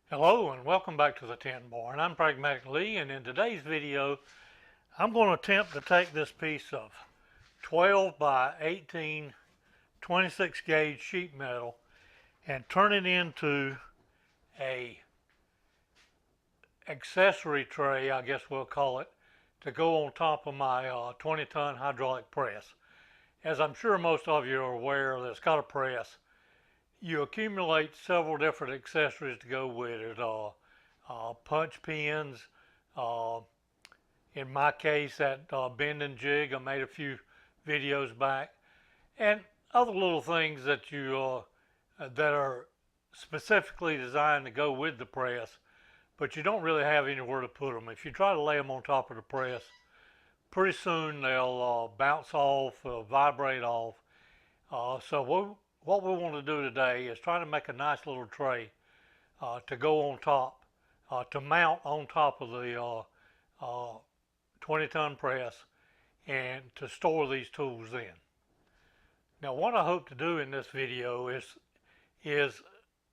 Hello and welcome back to the Tin Barn. I'm Pragmatic Lee, and in today's video I'm going to attempt to take this piece of 12 by 18 26 gauge sheet metal and turn it into a accessory tray, I guess we'll call it, to go on top of my 20-ton hydraulic press. As I'm sure most of you are aware that's got a press, you accumulate several different accessories to go with it. Punch pins, uh, in my case that bend and jig I made a few videos back, and other little things that that are specifically designed to go with the press, but you don't really have anywhere to put them. If you try to lay them on top of the press, pretty soon they'll bounce off, vibrate off. What we want to do today is try to make a nice little tray to go on top, to mount on top of the 20-ton press and to store these tools in. Now what I hope to do in this video is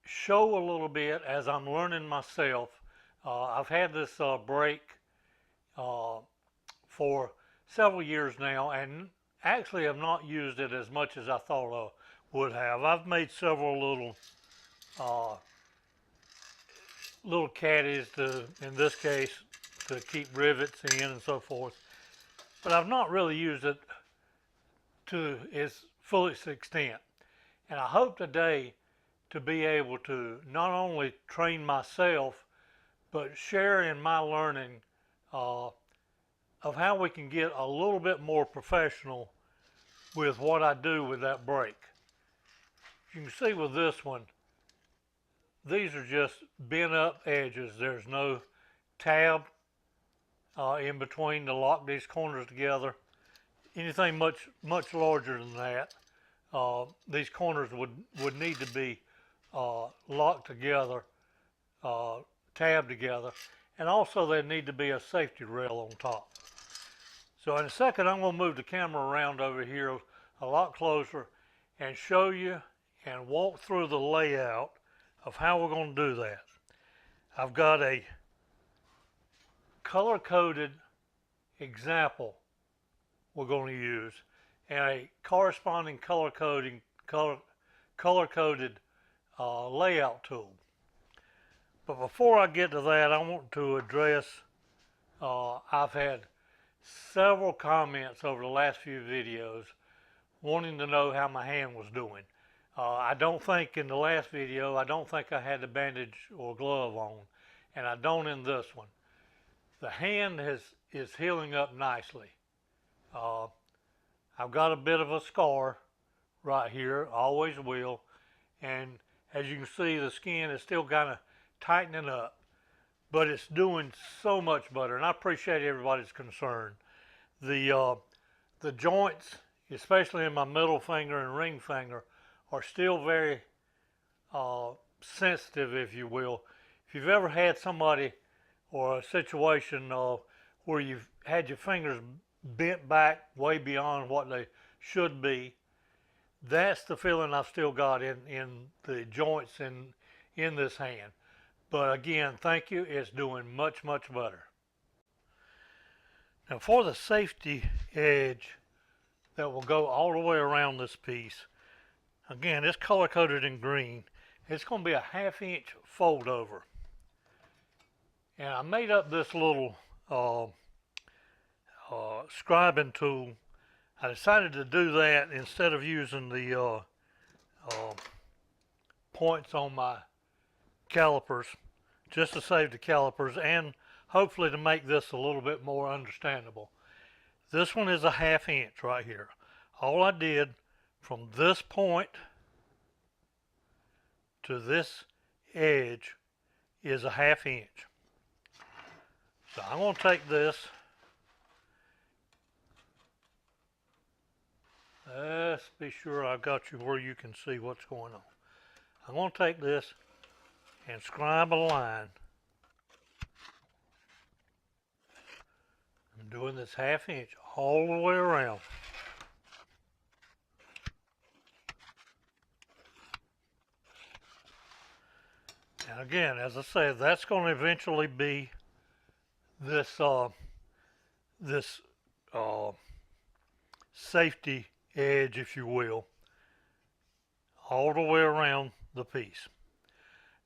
show a little bit as I'm learning myself. I've had this brake for several years now and actually have not used it as much as I thought I would have. I've made several little caddies in this case, to keep rivets in and so forth, but I've not really used it to its fullest extent. And I hope today to be able to not only train myself, but share in my learning of how we can get a little bit more professional with what I do with that brake. You can see with this one, these are just bent up edges. There's no tab in between to lock these corners together. Anything much larger than that, these corners would need to be locked together, tabbed together, and also there need to be a safety rail on top. So in a second I'm going to move the camera around over here a lot closer and show you and walk through the layout of how we're going to do that. I've got a color-coded example we're going to use and a corresponding color-coded layout tool. But before I get to that, I want to address, I've had several comments over the last few videos wanting to know how my hand was doing. I don't think in the last video, I don't think I had the bandage or glove on, and I don't in this one. The hand is healing up nicely. I've got a bit of a scar right here, always will, and as you can see the skin is still kind of tightening up, but it's doing so much better, and I appreciate everybody's concern. The joints, especially in my middle finger and ring finger, are still very sensitive, if you will. If you've ever had somebody or a situation where you've had your fingers bent back way beyond what they should be, that's the feeling I've still got in the joints in this hand. But again, thank you, it's doing much better. Now for the safety edge that will go all the way around this piece, again, it's color coded in green. It's going to be a 1/2 inch fold over. And I made up this little scribing tool. I decided to do that instead of using the points on my calipers, just to save the calipers and hopefully to make this a little bit more understandable. This one is a 1/2 inch right here. All I did from this point to this edge is a 1/2 inch. So I'm going to take this. Let's be sure I've got you where you can see what's going on. I'm going to take this and scribe a line. I'm doing this 1/2 inch all the way around. And again, as I said, that's going to eventually be this this uh, safety edge, if you will, all the way around the piece.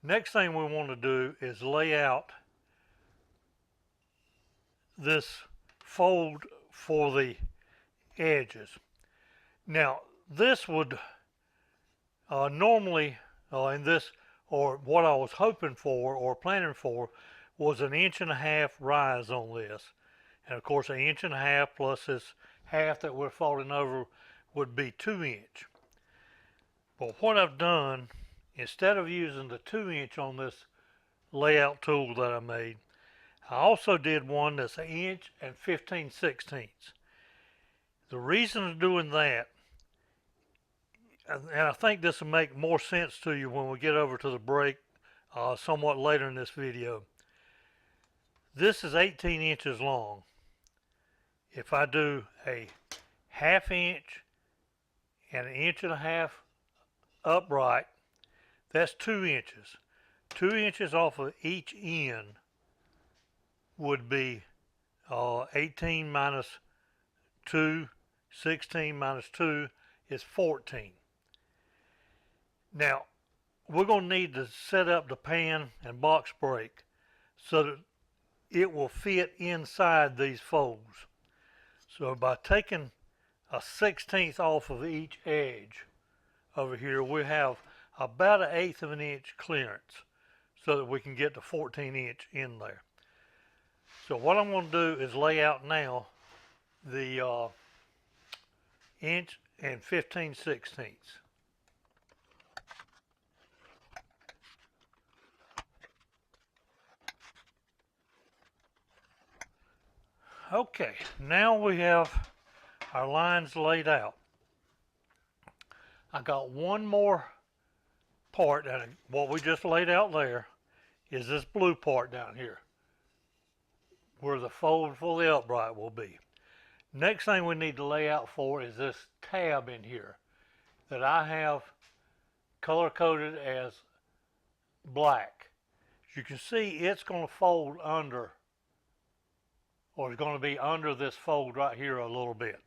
Next thing we want to do is lay out this fold for the edges. Now, this would normally in this, or what I was hoping for or planning for, was an 1.5 inch rise on this. And of course, 1.5 inches plus this half that we're folding over would be 2 inch. But what I've done, instead of using the 2 inch on this layout tool that I made, I also did one that's 1 inch and 15/16. The reason of doing that, and I think this will make more sense to you when we get over to the break somewhat later in this video. This is 18 inches long. If I do a 1/2 inch and 1.5 inches upright, that's 2 inches. 2 inches off of each end would be 18 minus 2, 16 minus 2 is 14. Now, we're going to need to set up the pan and box brake so that it will fit inside these folds. So by taking a 1/16 off of each edge over here, we have about 1/8 of an inch clearance so that we can get the 14 inch in there. So what I'm going to do is lay out now the 1 inch and 15/16. Okay, now we have our lines laid out. I got one more part, and what we just laid out there is this blue part down here, where the fold for the upright will be. Next thing we need to lay out for is this tab in here that I have color coded as black. As you can see, it's going to fold under, or it's going to be under this fold right here a little bit.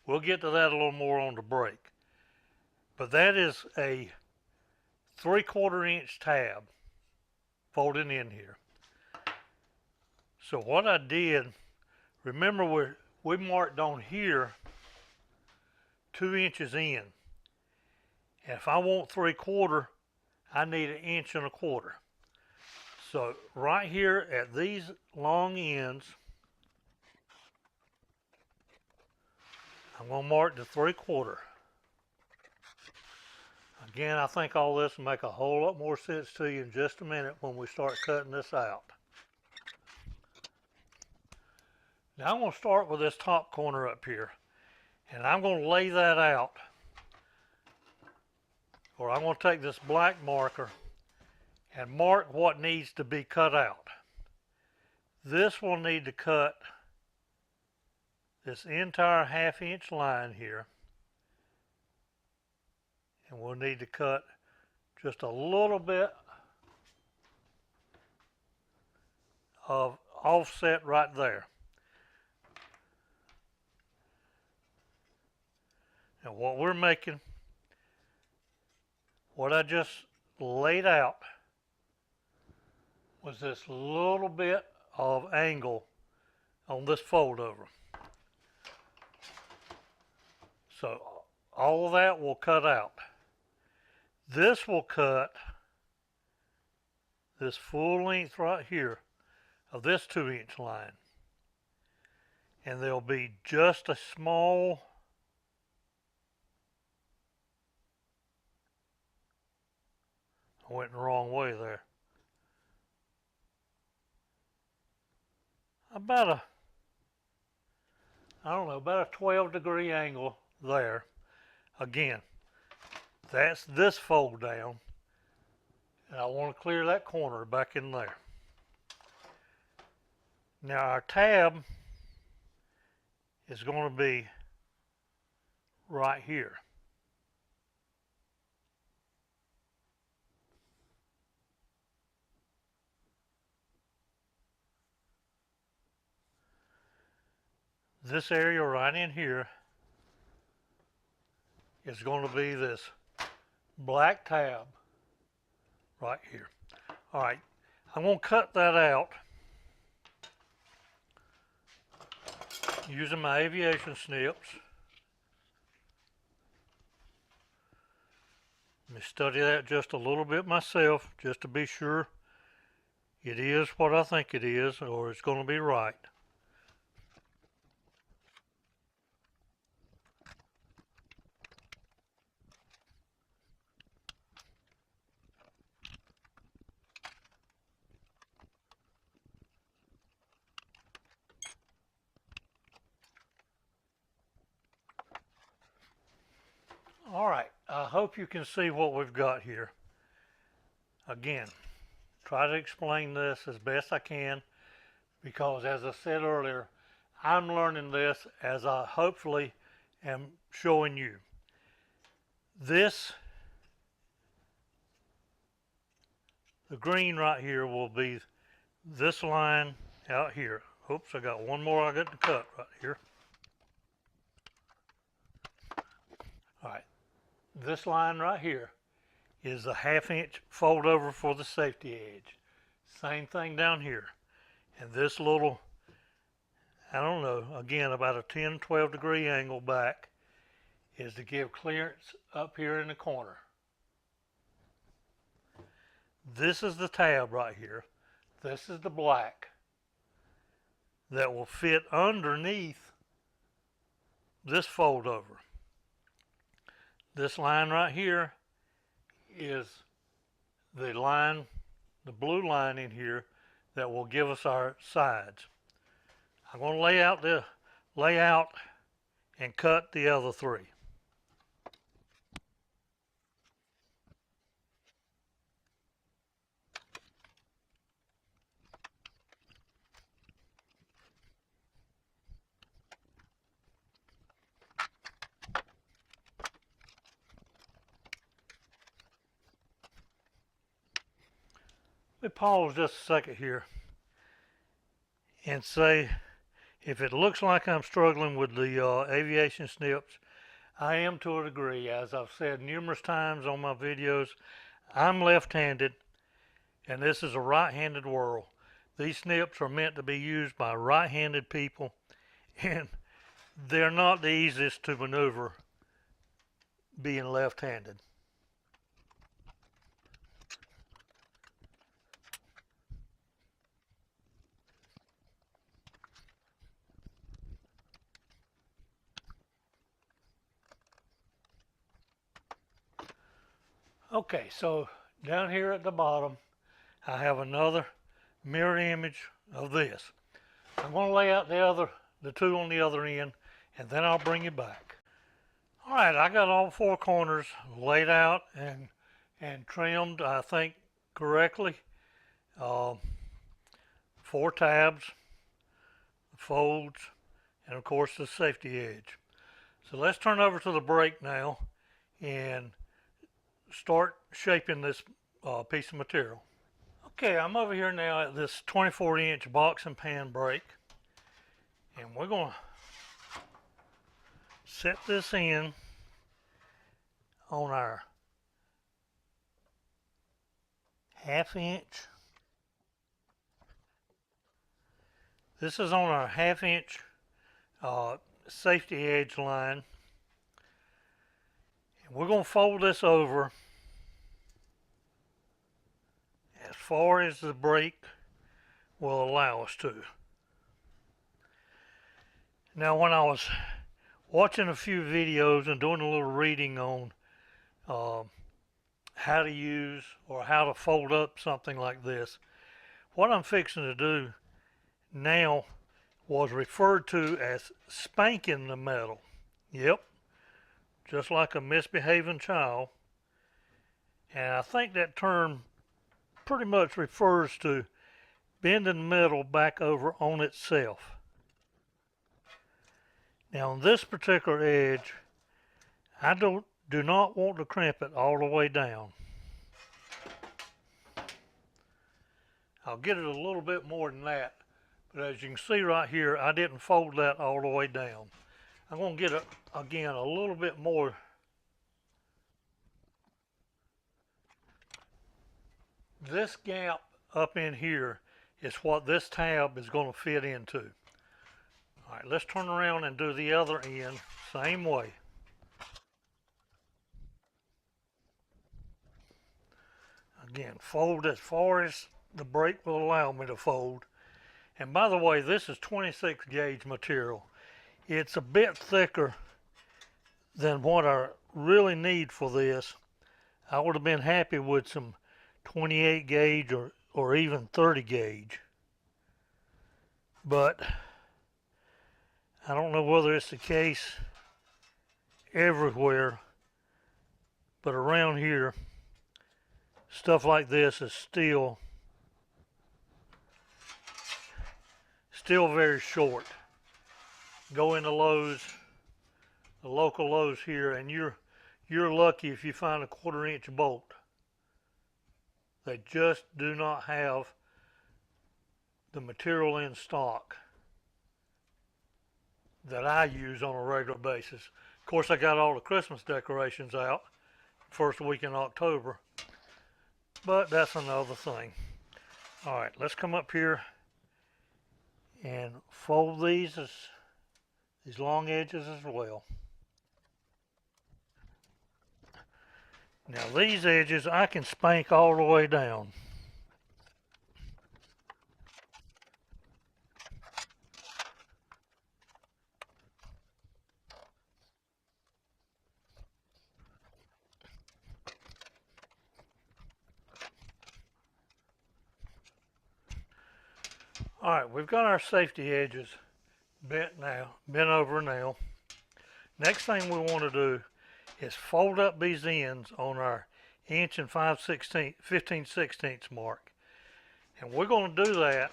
We'll get to that a little more on the break. But that is a 3/4 inch tab folding in here. So what I did, remember we marked on here 2 inches in. And if I want 3/4, I need 1.25 inches. So right here at these long ends, I'm going to mark the 3/4. Again, I think all this will make a whole lot more sense to you in just a minute when we start cutting this out. Now I'm going to start with this top corner up here, and I'm going to lay that out. Or I'm going to take this black marker and mark what needs to be cut out. This will need to cut this entire 1/2 inch line here. And we'll need to cut just a little bit of offset right there. And what we're making, what I just laid out, was this little bit of angle on this fold over. So all of that will cut out. This will cut this full length right here of this 2 inch line. And there'll be just a small I went the wrong way there. About a 12-degree angle there. Again, that's this fold down, and I want to clear that corner back in there. Now our tab is going to be right here. this area right in here is going to be this black tab right here. All right, I'm going to cut that out using my aviation snips. Let me study that just a little bit myself, just to be sure it is what I think it is, or it's going to be right. All right, I hope you can see what we've got here. Again, try to explain this as best I can, because as I said earlier, I'm learning this as I hopefully am showing you. This, the green right here, will be this line out here. Oops, I got one more I got to cut right here. All right, this line right here is a 1/2 inch fold over for the safety edge. Same thing down here. And this little, I don't know, again about a 10-12 degree angle back is to give clearance up here in the corner. This is the tab right here. This is the black that will fit underneath this fold over. This line right here is the line, the blue line in here that will give us our sides. I'm going to lay out and cut the other three. Let me pause just a second here and say, if it looks like I'm struggling with the aviation snips, I am to a degree. As I've said numerous times on my videos, I'm left-handed and this is a right-handed world. These snips are meant to be used by right-handed people, and they're not the easiest to maneuver being left-handed. Okay, so down here at the bottom, I have another mirror image of this. I'm going to lay out the two on the other end, and then I'll bring you back. All right, I got all four corners laid out and trimmed, I think, correctly. 4 tabs, folds, and of course the safety edge. So let's turn over to the brake now and start shaping this piece of material. Okay, I'm over here now at this 24-inch box and pan brake, and we're going to set this in on our 1/2 inch. This is on our 1/2 inch safety edge line. And we're going to fold this over as far as the brake will allow us to. Now, when I was watching a few videos and doing a little reading on how to use or how to fold up something like this, what I'm fixing to do now was referred to as spanking the metal. Yep, just like a misbehaving child. And I think that term pretty much refers to bending metal back over on itself. Now on this particular edge, I do not want to crimp it all the way down. I'll get it a little bit more than that, But as you can see right here, I didn't fold that all the way down. I'm going to get, again, a little bit more. This gap up in here is what this tab is going to fit into. All right, let's turn around and do the other end, same way. Again, fold as far as the brake will allow me to fold. And by the way, this is 26 gauge material. It's a bit thicker than what I really need for this. I would have been happy with some 28 gauge or even 30 gauge. But I don't know whether it's the case everywhere, but around here, stuff like this is still very short. Go into Lowe's, the local Lowe's here, and you're lucky if you find a 1/4 inch bolt. They just do not have the material in stock that I use on a regular basis. Of course, I got all the Christmas decorations out first week in October, but that's another thing. All right, let's come up here and fold these long edges as well. Now these edges I can spank all the way down. All right, we've got our safety edges bent over now. Next thing we want to do is fold up these ends on our 1 and 15/16 mark. And we're going to do that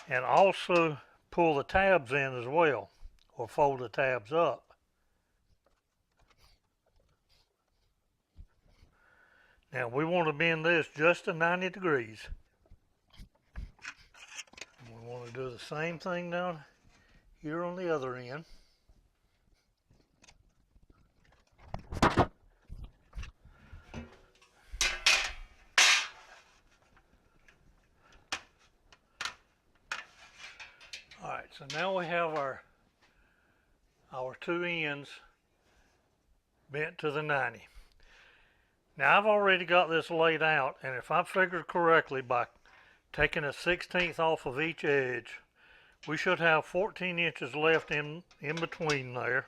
and also pull the tabs in as well, or fold the tabs up. Now we want to bend this just to 90 degrees. We want to do the same thing down here on the other end. Alright, so now we have our two ends bent to the 90. Now I've already got this laid out, and if I figured correctly, by taking a 1/16 off of each edge, we should have 14 inches left in between there.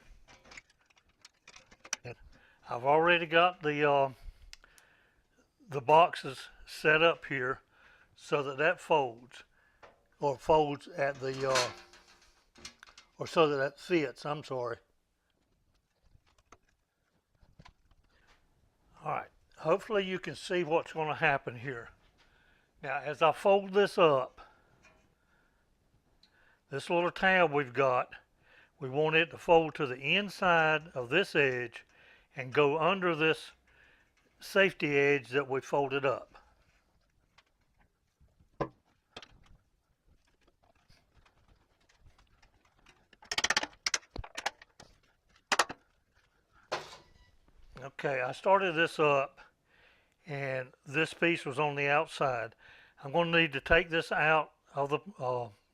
And I've already got the boxes set up here so that folds, or folds at the or so that fits, I'm sorry. All right, hopefully you can see what's going to happen here. Now as I fold this up, this little tab we've got, we want it to fold to the inside of this edge and go under this safety edge that we folded up. Okay, I started this up and this piece was on the outside. I'm going to need to take this out of the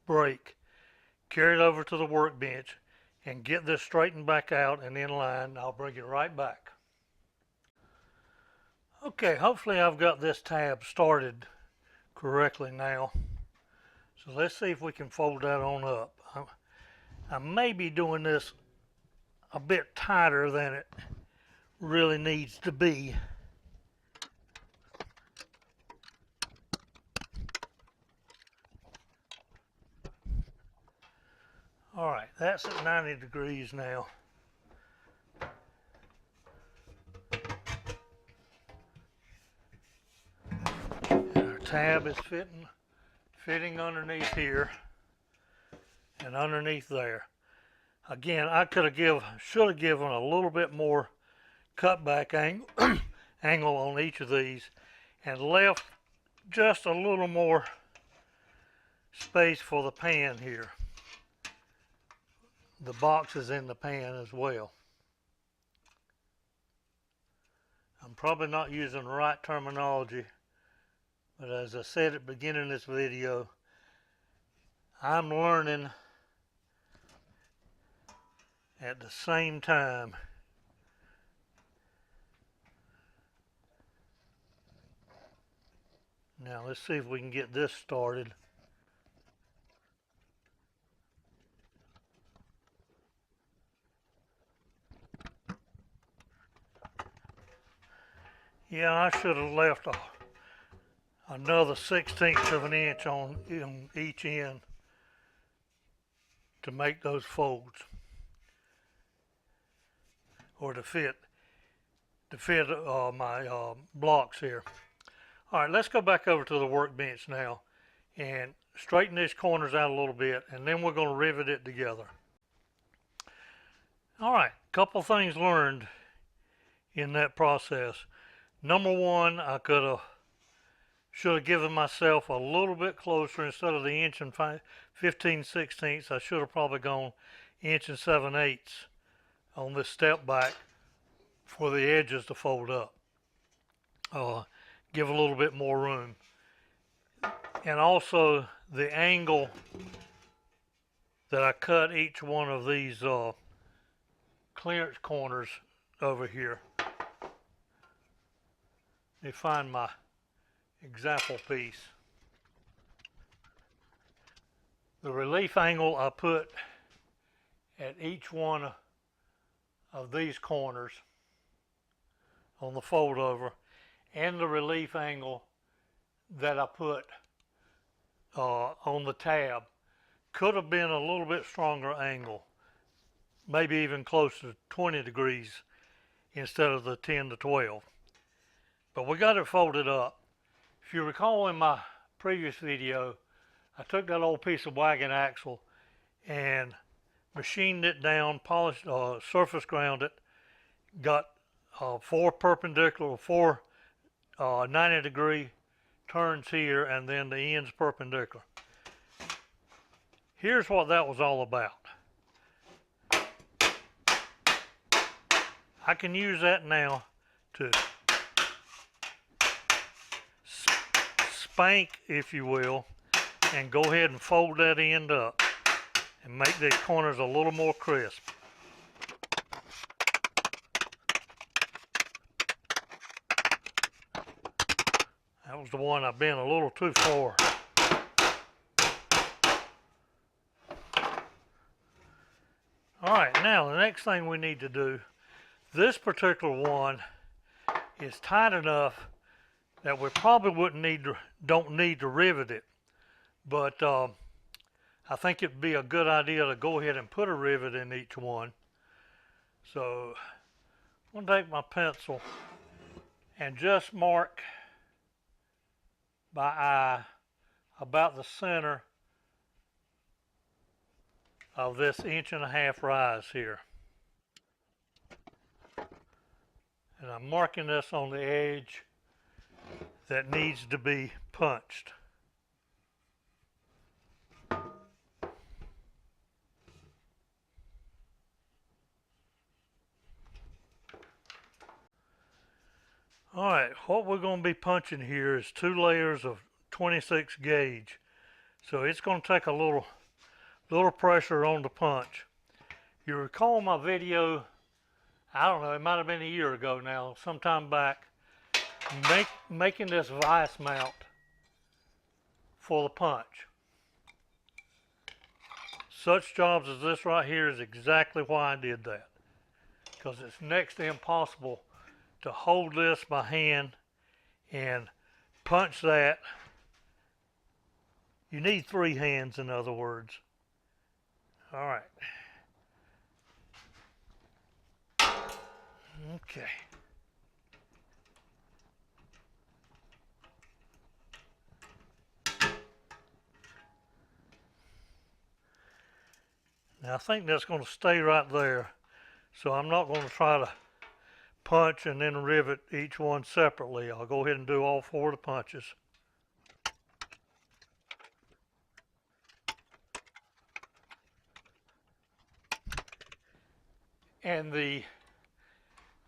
brake, carry it over to the workbench, and get this straightened back out and in line. I'll bring it right back. Okay, hopefully I've got this tab started correctly now. So let's see if we can fold that on up. I may be doing this a bit tighter than it really needs to be. All right, that's at 90 degrees now. And our tab is fitting underneath here and underneath there. Again, I should have given a little bit more cutback angle on each of these and left just a little more space for the pan here. The box is in the pan as well. I'm probably not using the right terminology, but as I said at the beginning of this video, I'm learning at the same time. Now let's see if we can get this started. Yeah, I should have left another 1/16 of an inch on each end to make those folds, or to fit my blocks here. All right, let's go back over to the workbench now and straighten these corners out a little bit, and then we're going to rivet it together. All right, couple things learned in that process. Number one, I should have given myself a little bit closer. Instead of the inch and 15/16, I should have probably gone inch and 7/8 on this step back for the edges to fold up. Give a little bit more room. And also the angle that I cut each one of these clearance corners over here. Let me find my example piece. The relief angle I put at each one of these corners on the fold over, and the relief angle that I put on the tab could have been a little bit stronger angle, maybe even close to 20 degrees instead of the 10 to 12. But we got it folded up. If you recall in my previous video, I took that old piece of wagon axle and machined it down, polished, surface ground it, got 4 perpendicular, 4 90-degree turns here, and then the ends perpendicular. Here's what that was all about. I can use that now to spank, if you will, and go ahead and fold that end up and make the corners a little more crisp. That was the one I've been a little too far. All right, now the next thing we need to do, this particular one is tight enough that we probably don't need to rivet it, but I think it'd be a good idea to go ahead and put a rivet in each one. So I'm gonna take my pencil and just mark by eye about the center of this 1.5 inch rise here. And I'm marking this on the edge that needs to be punched. All right, what we're going to be punching here is 2 layers of 26 gauge. So it's going to take a little pressure on the punch. You recall my video, I don't know, it might have been a year ago now, sometime back, making this vise mount for the punch. Such jobs as this right here is exactly why I did that, because it's next to impossible to hold this by hand and punch that. You need 3 hands, in other words. All right. Okay. Now I think that's going to stay right there, so I'm not going to try to punch and then rivet each one separately. I'll go ahead and do all 4 of the punches. And the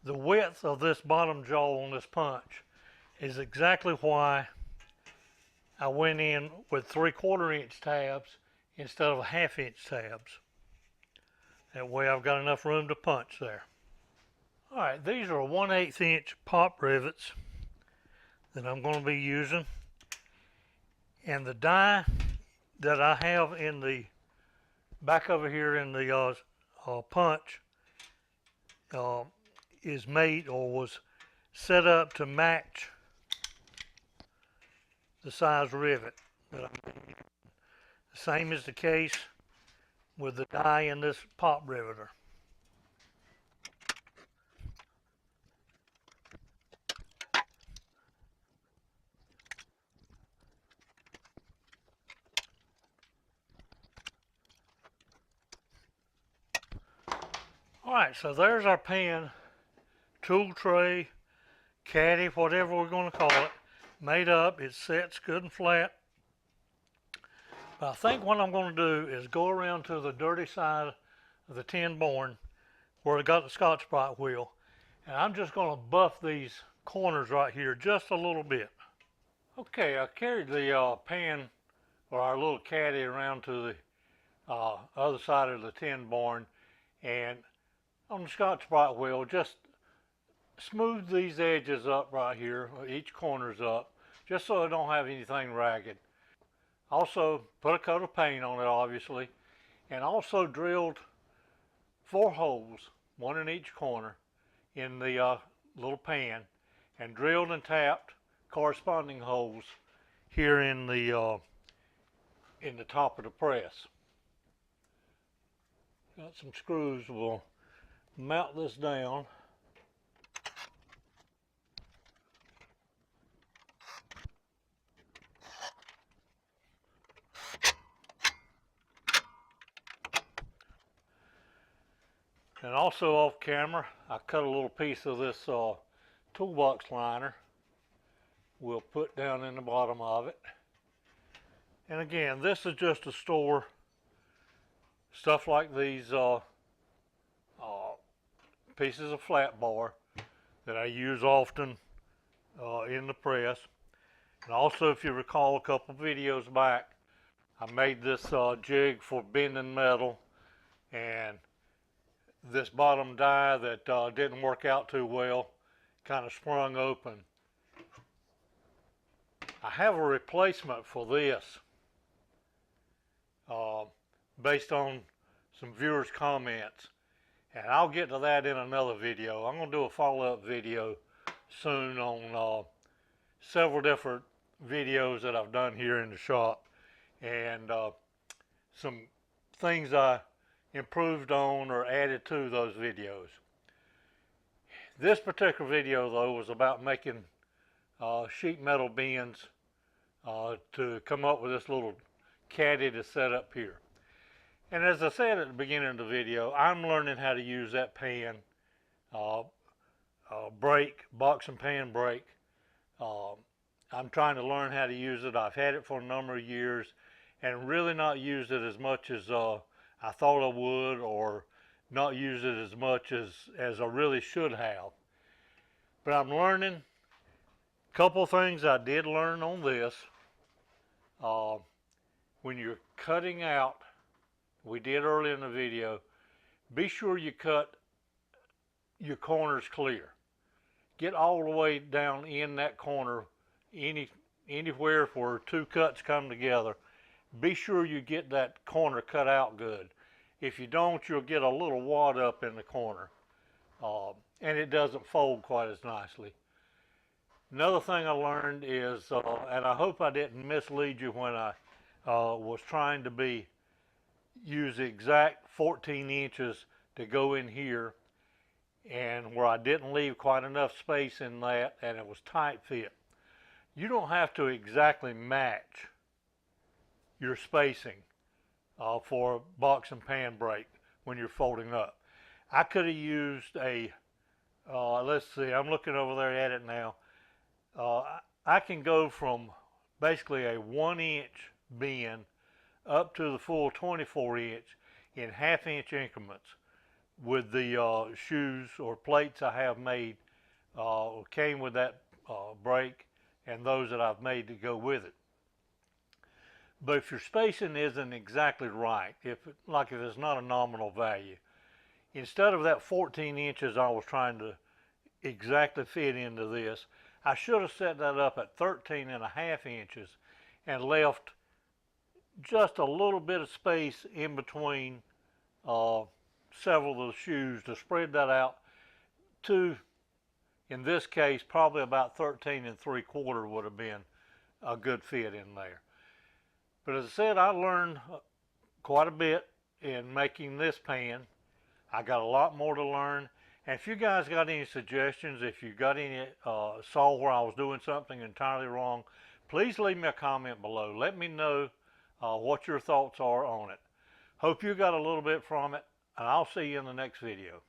width of this bottom jaw on this punch is exactly why I went in with 3/4 inch tabs instead of 1/2 inch tabs. That way I've got enough room to punch there. Alright, these are 1/8 inch pop rivets that I'm going to be using. And the die that I have in the back over here in the punch is made or was set up to match the size rivet that I'm using. The same is the case with the die in this pop riveter. Alright, so there's our pan, tool tray, caddy, whatever we're going to call it, made up. It sets good and flat. But I think what I'm going to do is go around to the dirty side of the tin board where I got the Scotch-Brite wheel, and I'm just going to buff these corners right here just a little bit. Okay, I carried the pan or our little caddy around to the other side of the tin barn, and on the Scotch-Brite wheel, just smooth these edges up right here, each corner's up, just so I don't have anything ragged. Also, put a coat of paint on it, obviously, and also drilled 4 holes, 1 in each corner, in the little pan, and drilled and tapped corresponding holes here in the top of the press. Got some screws. We'll mount this down. And also off camera, I cut a little piece of this toolbox liner. We'll put down in the bottom of it. And again, this is just to store stuff like these pieces of flat bar that I use often in the press. And also, if you recall a couple videos back, I made this jig for bending metal, and this bottom die that didn't work out too well kind of sprung open. I have a replacement for this based on some viewers' comments, and I'll get to that in another video. I'm going to do a follow-up video soon on several different videos that I've done here in the shop, and some things I improved on or added to those videos. This particular video, though, was about making sheet metal bends to come up with this little caddy to set up here. And as I said at the beginning of the video, I'm learning how to use that pan brake, box and pan brake. I'm trying to learn how to use it. I've had it for a number of years and really not used it as much as I thought I would, or not use it as much as I really should have. But I'm learning. A couple of things I did learn on this. When you're cutting out, we did earlier in the video, be sure you cut your corners clear. Get all the way down in that corner, anywhere where 2 cuts come together. Be sure you get that corner cut out good. If you don't, you'll get a little wad up in the corner, and it doesn't fold quite as nicely. Another thing I learned is, and I hope I didn't mislead you when I was trying to use the exact 14 inches to go in here, and where I didn't leave quite enough space in that, and it was tight fit. You don't have to exactly match your spacing for a box and pan brake when you're folding up. I could have used a, let's see, I'm looking over there at it now. I can go from basically a 1-inch bend up to the full 24 inch in 1/2 inch increments with the shoes or plates I have made, came with that brake, and those that I've made to go with it. But if your spacing isn't exactly right, if it's not a nominal value, instead of that 14 inches I was trying to exactly fit into this, I should have set that up at 13.5 inches and left just a little bit of space in between several of the shoes to spread that out to, in this case, probably about 13.75 would have been a good fit in there. But as I said, I learned quite a bit in making this pan. I got a lot more to learn. And if you guys got any suggestions, if you got any saw where I was doing something entirely wrong, please leave me a comment below. Let me know what your thoughts are on it. Hope you got a little bit from it, and I'll see you in the next video.